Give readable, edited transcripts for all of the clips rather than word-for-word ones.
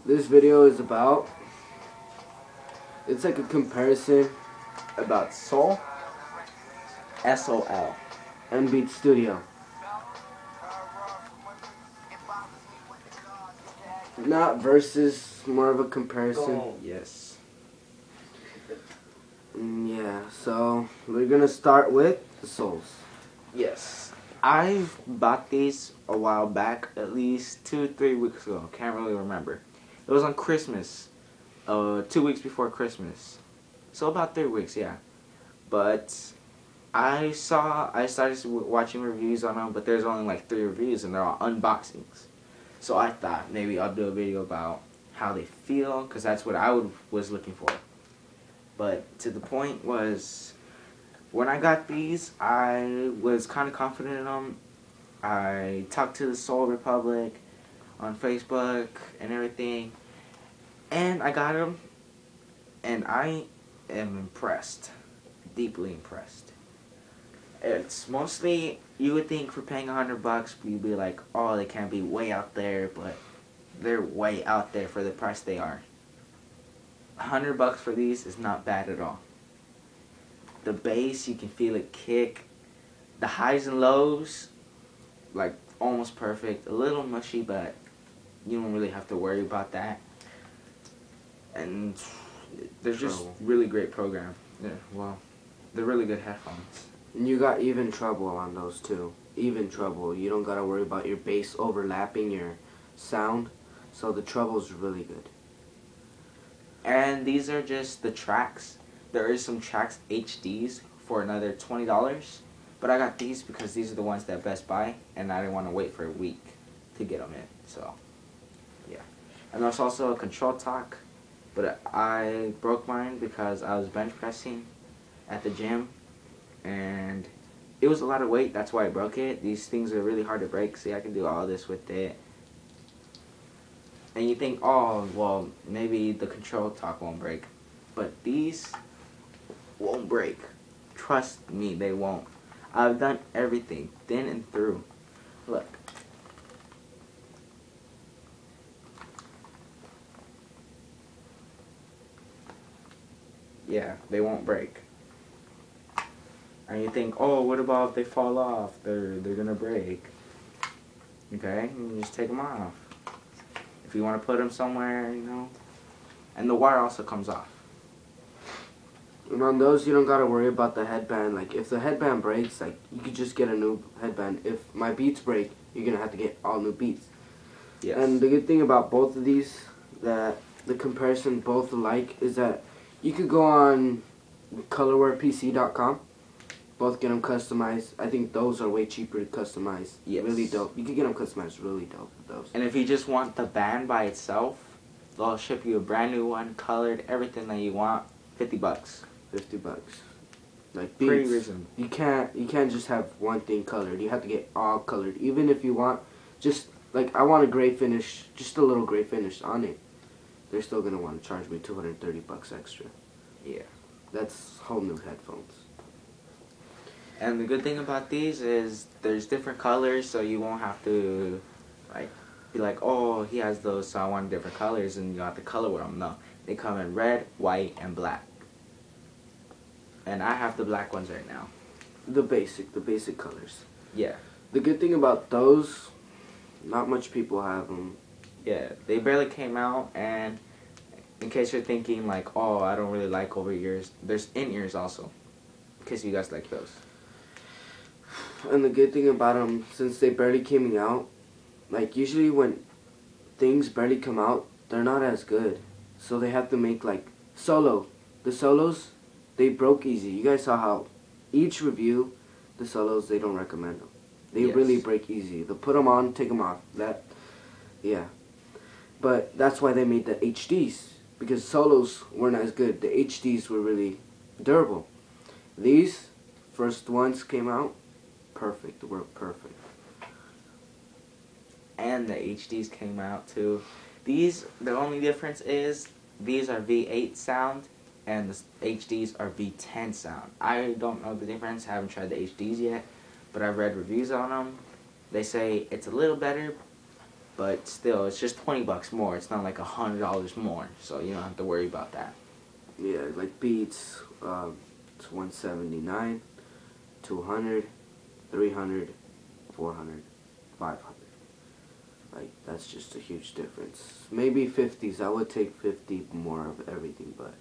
this video is about, it's like a comparison About Soul, SOL. and Beat Studio. Not versus, more of a comparison. Yes. Yeah, so we're gonna start with the Souls. Yes. I've bought these a while back, at least 2-3 weeks ago. Can't really remember. It was on Christmas. 2 weeks before Christmas. So about 3 weeks, yeah. But I started watching reviews on them, but there's only like 3 reviews and they're all unboxings. So I thought maybe I'll do a video about how they feel, because that's what I was looking for. But to the point was, when I got these, I was kind of confident in them. I talked to the Soul Republic on Facebook and everything, and I got them, and I am impressed, deeply impressed. It's mostly, you would think for paying $100, you'd be like, oh, they can't be way out there, but they're way out there for the price they are. $100 for these is not bad at all. The bass, you can feel it kick. The highs and lows, like almost perfect. A little mushy, but you don't really have to worry about that. And they're just really great program. Yeah, well, they're really good headphones. And you got even treble on those too. Even treble. You don't gotta worry about your bass overlapping your sound. So the treble's really good. And these are just the tracks. There is some tracks HDs for another $20. But I got these because these are the ones that Best Buy, and I didn't want to wait for a week to get them in. So, yeah. And there's also a control talk, but I broke mine because I was bench pressing at the gym, and it was a lot of weight. That's why I broke it. These things are really hard to break. See, I can do all this with it. And you think, oh, well, maybe the control talk won't break. But these won't break. Trust me, they won't. I've done everything, thin and through. Look. Yeah, they won't break. And you think, oh, what about if they fall off? They're gonna break. Okay, you just take them off. If you want to put them somewhere, you know. And the wire also comes off. And on those, you don't gotta worry about the headband. Like, if the headband breaks, like, you could just get a new headband. If my beats break, you're gonna have to get all new beats. Yes. And the good thing about both of these, that the comparison both alike, is that you could go on colorwarePC.com. Both get them customized. I think those are way cheaper to customize. Yes. Really dope. You could get them customized really dope with those. And if you just want the band by itself, they'll ship you a brand new one, colored, everything that you want, $50. $50. Like Pretty beats, reasonable. you can't just have one thing colored. You have to get all colored. Even if you want just like, I want a gray finish, just a little gray finish on it, they're still gonna want to charge me $230 extra. Yeah. That's whole new headphones. And the good thing about these is there's different colors, so you won't have to like be like, oh, he has those, so I want different colors, and you have to color with them. No, they come in red, white, and black. And I have the black ones right now. The basic colors. Yeah. The good thing about those, not much people have them. Yeah, they barely came out, and in case you're thinking like, oh, I don't really like over ears, there's in ears also, in case you guys like those. And the good thing about them, since they barely came out, like, usually when things barely come out, they're not as good. So they have to make, like, solo. The solos, they broke easy. You guys saw how each review, the solos, they don't recommend them. They really break easy. They'll put them on, take them off. Yeah. But that's why they made the HDs, because solos weren't as good. The HDs were really durable. These first ones came out, perfect. They were perfect. And the HDs came out too. These, the only difference is these are V8 sound and the HDs are V10 sound. I don't know the difference. I haven't tried the HDs yet, but I've read reviews on them. They say it's a little better, but still, it's just $20 more. It's not like $100 more, so you don't have to worry about that. Yeah, like Beats, it's 179, 200, 300, 400, 500. Like, that's just a huge difference. Maybe 50s. I would take 50 more of everything, but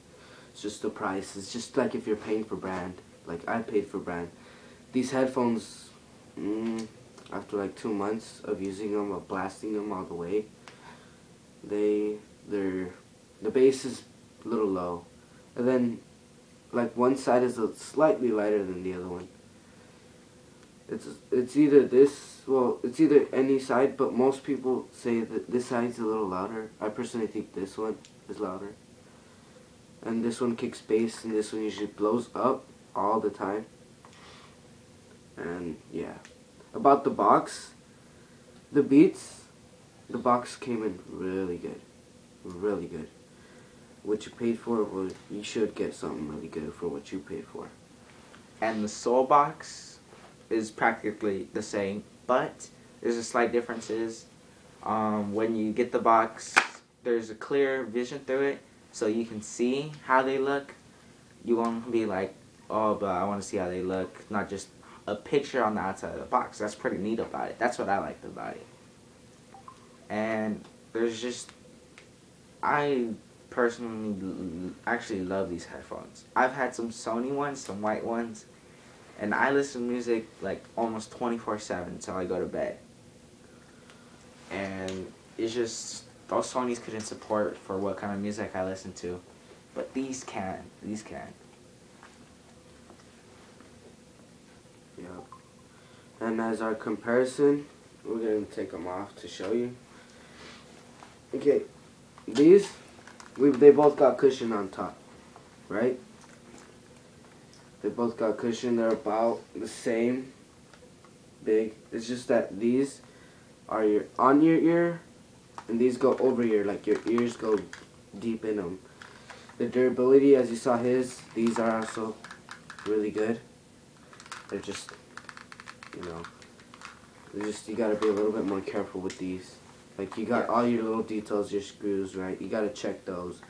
it's just the price. It's just like if you're paying for brand. Like, I paid for brand. These headphones, after like 2 months of using them, of blasting them all the way, the bass is a little low. And then, like, one side is slightly lighter than the other one. It's either this, well, it's either any side, but most people say that this side's a little louder. I personally think this one is louder. And this one kicks bass, and this one usually blows up all the time. And, yeah. About the box, the Beats, the box came in really good. Really good. What you paid for, well, you should get something really good for what you paid for. And the Soul box is practically the same, but there's a slight differences. When you get the box, there's a clear vision through it, so you can see how they look. You won't be like, oh, but I want to see how they look, not just a picture on the outside of the box. That's pretty neat about it. That's what I liked about it. And there's just, I personally actually love these headphones. I've had some Sony ones, some white ones, and I listen to music like almost 24/7 until I go to bed. And it's just, those Sonys couldn't support for what kind of music I listen to, but these can. These can. Yeah. And as our comparison, we're going to take them off to show you. Okay, these, they both got cushion on top, right? They both got cushion. They're about the same big. It's just that these are on your ear, and these go over your, like your ears go deep in them. The durability, as you saw his, these are also really good. They're just, you gotta be a little bit more careful with these. Like, you got all your little details, your screws, right? You gotta check those.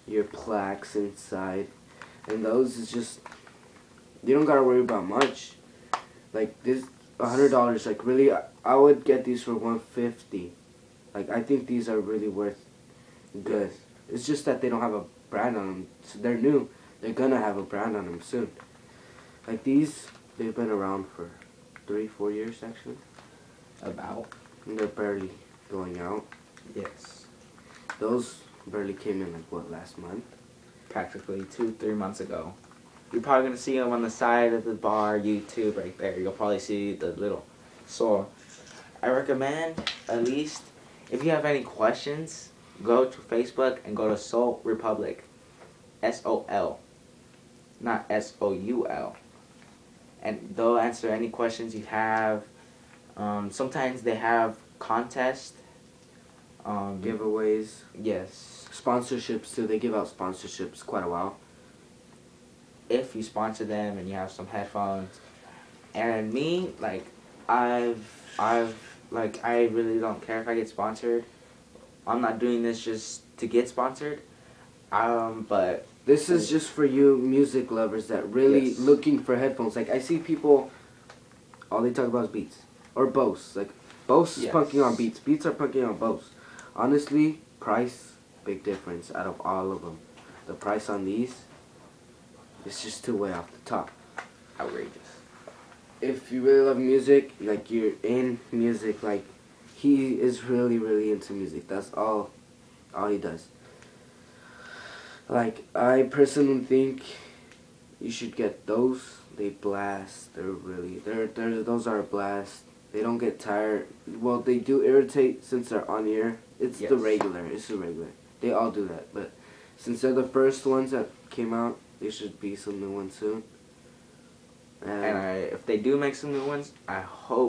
Your plaques inside. And those is just, you don't gotta worry about much. Like, this, $100, like, really, I would get these for $150. Like, I think these are really worth good. It's just that they don't have a brand on them. So they're new. They're gonna have a brand on them soon. Like, these, they've been around for 3-4 years, actually. About. And they're barely going out. Yes. Those barely came in, like, what, last month? Practically 2-3 months ago. You're probably going to see them on the side of the bar, YouTube, right there. You'll probably see the little. So, I recommend, at least, if you have any questions, go to Facebook and go to Soul Republic. S-O-L. Not S-O-U-L. And they'll answer any questions you have. Sometimes they have contests. Giveaways. Yes. Sponsorships, too. They give out sponsorships quite a while. If you sponsor them and you have some headphones. And me, like, I really don't care if I get sponsored. I'm not doing this just to get sponsored. But this is just for you music lovers that really looking for headphones. Like, I see people, all they talk about is Beats. Or Bose. Like, Bose is punking on Beats. Beats are punking on Bose. Honestly, price, big difference out of all of them. The price on these, it's just too way off the top. Outrageous. If you really love music, like, you're in music, like, he is really, really into music. That's all he does. Like, I personally think you should get those. They blast. Those are a blast. They don't get tired. Well, they do irritate since they're on ear. It's the regular. It's the regular. They all do that. But since they're the first ones that came out, there should be some new ones soon. And if they do make some new ones, I hope